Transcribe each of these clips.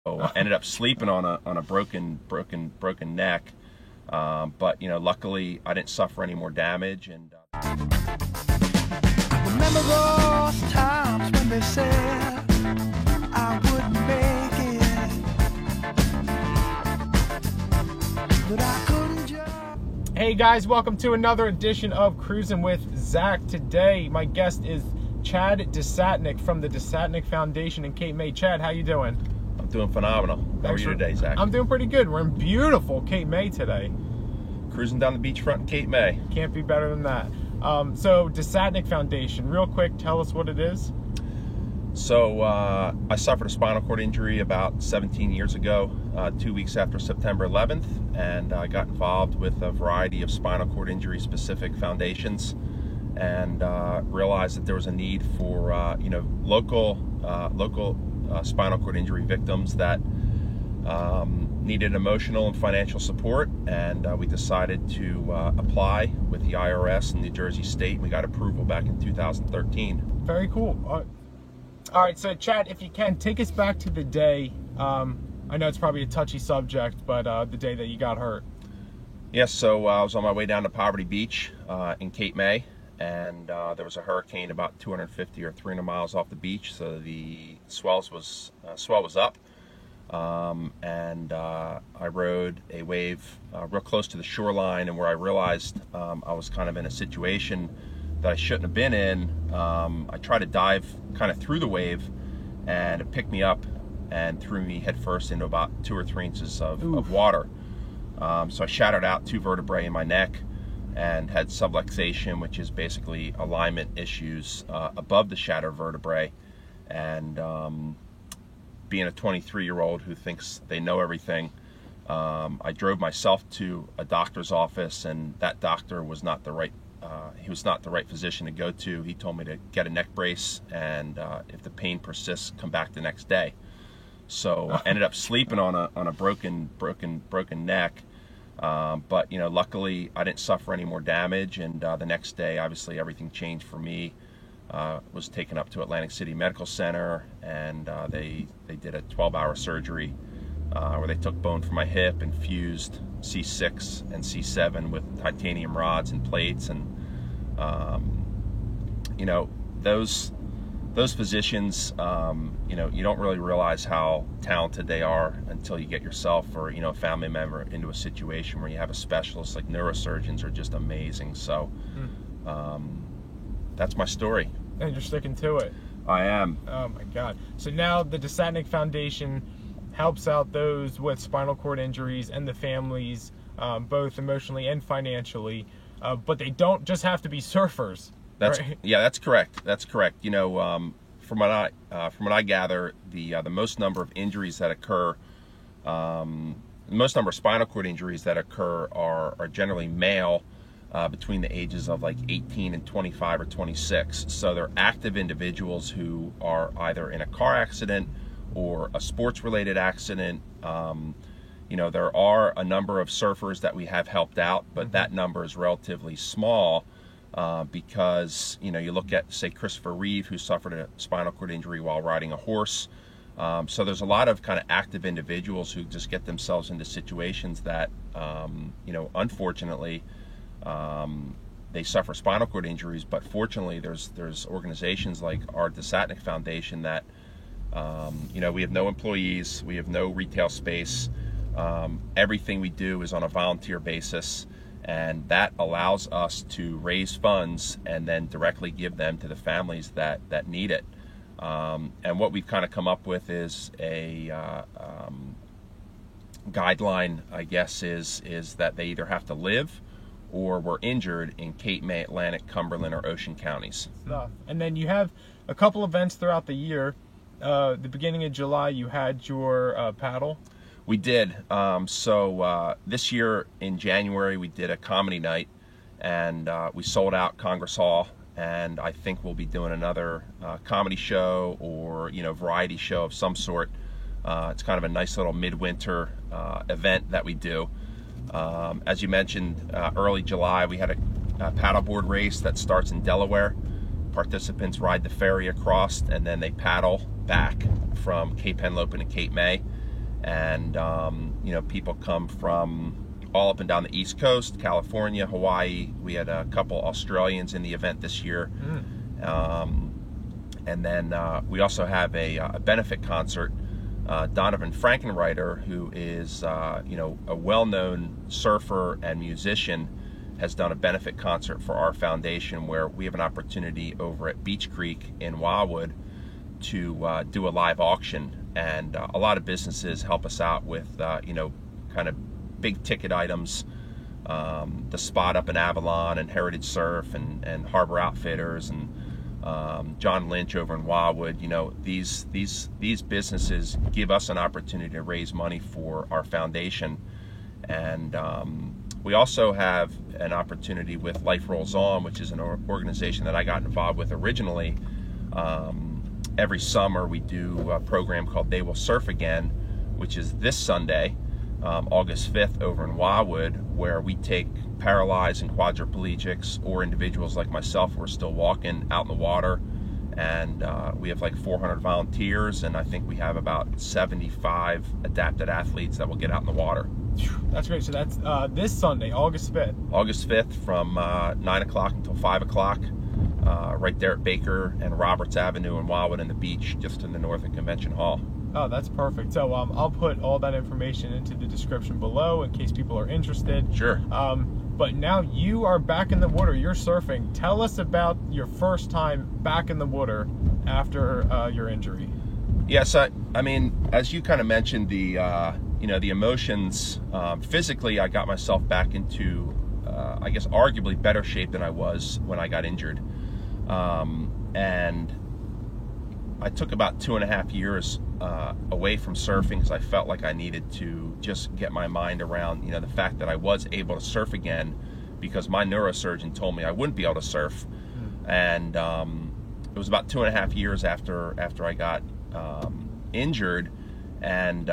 So I ended up sleeping on a broken neck, but luckily I didn't suffer any more damage. And remember those times when they said I wouldn't make it, but I couldn't just. Hey guys, welcome to another edition of Cruising with Zach. Today, my guest is Chad Desatnik from the Desatnik Foundation in Cape May. Chad, how you doing? I'm doing phenomenal. How are you today, Zach? I'm doing pretty good. We're in beautiful Cape May today. Cruising down the beachfront in Cape May. Can't be better than that. So, Desatnik Foundation, real quick, tell us what it is. So, I suffered a spinal cord injury about 17 years ago, 2 weeks after September 11th, and I got involved with a variety of spinal cord injury specific foundations, and realized that there was a need for local spinal cord injury victims that needed emotional and financial support, and we decided to apply with the IRS in New Jersey State. We got approval back in 2013. Very cool. All right, so Chad, if you can, take us back to the day. I know it's probably a touchy subject, but the day that you got hurt. Yes, so I was on my way down to Poverty Beach in Cape May, and there was a hurricane about 250 or 300 miles off the beach, so the swell was up, and I rode a wave real close to the shoreline, and where I realized I was kind of in a situation that I shouldn't have been in. I tried to dive kind of through the wave, and it picked me up and threw me headfirst into about 2 or 3 inches of water. So I shattered out 2 vertebrae in my neck and had subluxation, which is basically alignment issues above the shattered vertebrae. And being a 23-year-old who thinks they know everything, I drove myself to a doctor's office, and that doctor was not the right physician to go to. He told me to get a neck brace, and if the pain persists, come back the next day. So I ended up sleeping on a broken neck, but luckily I didn't suffer any more damage. And the next day, obviously, everything changed for me. Was taken up to Atlantic City Medical Center, and they did a 12-hour surgery where they took bone from my hip and fused C6 and C7 with titanium rods and plates, and those physicians, you don't really realize how talented they are until you get yourself or a family member into a situation where you have a specialist. Like neurosurgeons are just amazing. So that's my story. And you're sticking to it. I am. Oh my God. So now the Desatnik Foundation helps out those with spinal cord injuries and the families, both emotionally and financially, but they don't just have to be surfers. Yeah, that's correct. That's correct. From what I gather, the most number of injuries that occur, the most number of spinal cord injuries that occur are generally male, between the ages of like 18 and 25 or 26. So they're active individuals who are either in a car accident or a sports-related accident. There are a number of surfers that we have helped out, but that number is relatively small. Because you look at, say, Christopher Reeve, who suffered a spinal cord injury while riding a horse. So there's a lot of kind of active individuals who just get themselves into situations that unfortunately they suffer spinal cord injuries. But fortunately, there's organizations like our Desatnik Foundation that we have no employees, we have no retail space. Everything we do is on a volunteer basis. And that allows us to raise funds and then directly give them to the families that need it. And what we've kind of come up with is a guideline, I guess, is that they either have to live or were injured in Cape May, Atlantic, Cumberland, or Ocean counties. And then you have a couple events throughout the year. The beginning of July, you had your paddle. We did. So this year in January, we did a comedy night, and we sold out Congress Hall. And I think we'll be doing another comedy show or variety show of some sort. It's kind of a nice little midwinter event that we do. As you mentioned, early July, we had a paddleboard race that starts in Delaware. Participants ride the ferry across, and then they paddle back from Cape Henlopen to Cape May. And people come from all up and down the East Coast, California, Hawaii. We had a couple Australians in the event this year. And then we also have a benefit concert. Donovan Frankenreiter, who is a well-known surfer and musician, has done a benefit concert for our foundation, where we have an opportunity over at Beach Creek in Wildwood to do a live auction. And a lot of businesses help us out with kind of big ticket items. The Spot up in Avalon, and Heritage Surf, and Harbor Outfitters, and John Lynch over in Wildwood. These businesses give us an opportunity to raise money for our foundation. And we also have an opportunity with Life Rolls On, which is an organization that I got involved with originally. Every summer we do a program called They Will Surf Again, which is this Sunday, August 5th, over in Wildwood, where we take paralyzed and quadriplegics, or individuals like myself who are still walking, out in the water. And we have like 400 volunteers, and I think we have about 75 adapted athletes that will get out in the water. That's great. So that's this Sunday, August 5th. August 5th from 9 o'clock until 5 o'clock, right there at Baker and Roberts Avenue in Wildwood, and the beach just in the Northern Convention Hall. Oh, that's perfect. So I'll put all that information into the description below in case people are interested. Sure. But now you are back in the water. You're surfing. Tell us about your first time back in the water after your injury. Yes, I mean, as you kind of mentioned, the the emotions. Physically, I got myself back into, I guess, arguably better shape than I was when I got injured, and I took about 2.5 years away from surfing, because I felt like I needed to just get my mind around, the fact that I was able to surf again, because my neurosurgeon told me I wouldn't be able to surf. And it was about 2.5 years after I got injured, and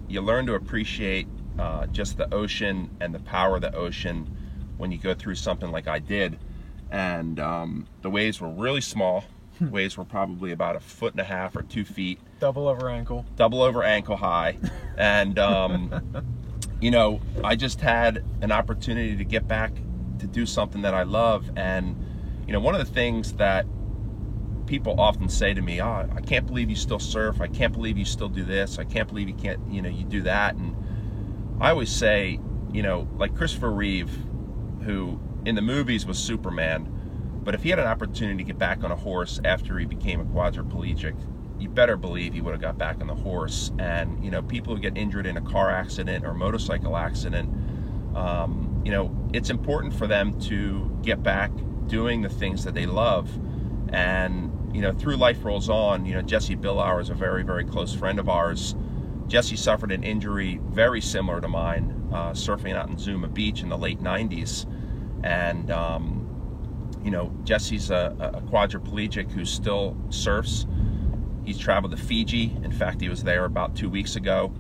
you learn to appreciate just the ocean and the power of the ocean when you go through something like I did. And the waves were really small. Waves were probably about 1.5 feet or 2 feet. Double over ankle high. And, I just had an opportunity to get back to do something that I love. And, one of the things that people often say to me, I can't believe you still surf. I can't believe you still do this. I can't believe you can't, you do that. And I always say, like Christopher Reeve, who in the movies was Superman, but if he had an opportunity to get back on a horse after he became a quadriplegic, you better believe he would have got back on the horse. And, people who get injured in a car accident or motorcycle accident, it's important for them to get back doing the things that they love. And, through Life Rolls On, Jesse Billauer is a very, very close friend of ours. Jesse suffered an injury very similar to mine, surfing out in Zuma Beach in the late 90s. And, Jesse's a quadriplegic who still surfs. He's traveled to Fiji. In fact, he was there about 2 weeks ago.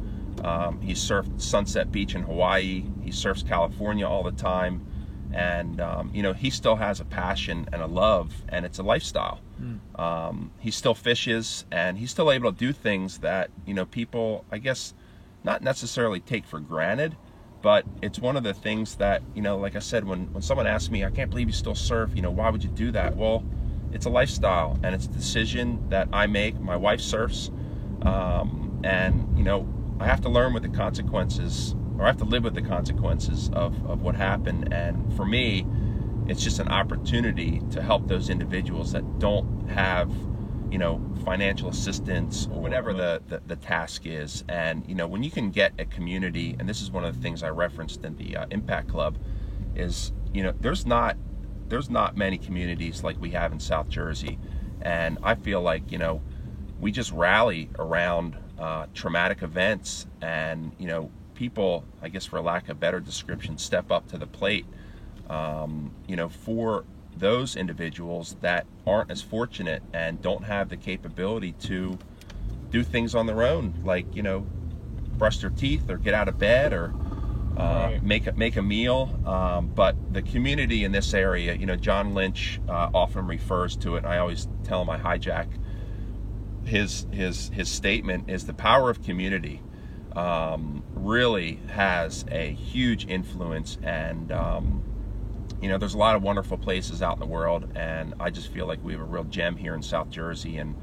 He surfed Sunset Beach in Hawaii. He surfs California all the time. And, he still has a passion and a love, and it's a lifestyle. He still fishes, and he's still able to do things that, people, I guess, not necessarily take for granted. But it's one of the things that, like I said, when someone asks me, I can't believe you still surf, why would you do that? Well, it's a lifestyle, and it's a decision that I make. My wife surfs, and, I have to learn with the consequences, or I have to live with the consequences of what happened. And for me, it's just an opportunity to help those individuals that don't have, financial assistance or whatever the task is. And, when you can get a community, and this is one of the things I referenced in the Impact Club, is, there's not many communities like we have in South Jersey. And I feel like, we just rally around traumatic events, and, people, I guess for lack of a better description, step up to the plate, for those individuals that aren't as fortunate and don't have the capability to do things on their own, like, brush their teeth or get out of bed or Right. make a meal. But the community in this area, John Lynch often refers to it, and I always tell him I hijack his statement, is the power of community. really has a huge influence, and you know, there's a lot of wonderful places out in the world, and I just feel like we have a real gem here in South Jersey. And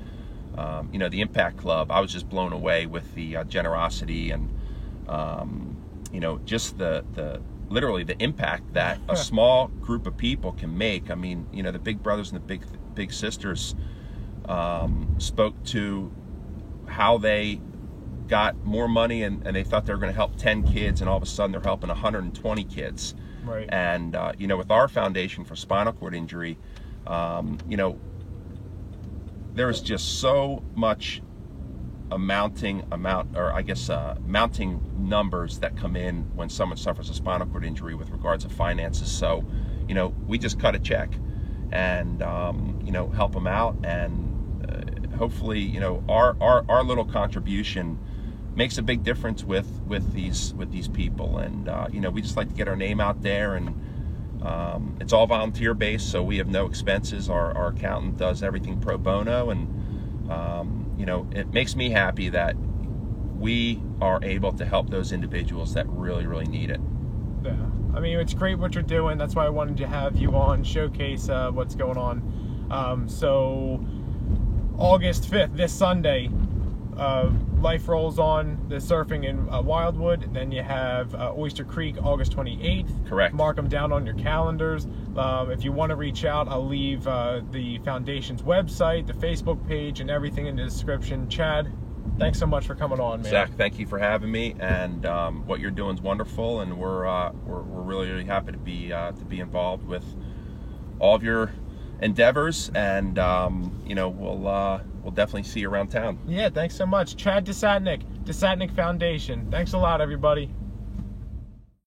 you know, the Impact Club, I was just blown away with the generosity and you know, just the literally the impact that a small group of people can make. I mean, you know, the big brothers and the big sisters spoke to how they got more money, and they thought they were going to help 10 kids, and all of a sudden they're helping 120 kids. Right. And you know, with our foundation for spinal cord injury, you know, there is just so much mounting numbers that come in when someone suffers a spinal cord injury with regards to finances. So, you know, we just cut a check and you know, help them out, and hopefully, you know, our little contribution makes a big difference with these people. And you know, we just like to get our name out there, and it's all volunteer based, so we have no expenses. Our accountant does everything pro bono, and you know, it makes me happy that we are able to help those individuals that really need it. Yeah, I mean, it's great what you're doing. That's why I wanted to have you on, showcase what's going on. So August 5th, this Sunday, Life Rolls On, the surfing in Wildwood. Then you have Oyster Creek, August 28th. Correct. Mark them down on your calendars. If you want to reach out, I'll leave the foundation's website, the Facebook page, and everything in the description. Chad, thanks so much for coming on, man. Zach, thank you for having me, and what you're doing is wonderful, and we're really happy to be involved with all of your endeavors, and you know, we'll definitely see you around town. Yeah, thanks so much. Chad Desatnik, Desatnik Foundation. Thanks a lot, everybody.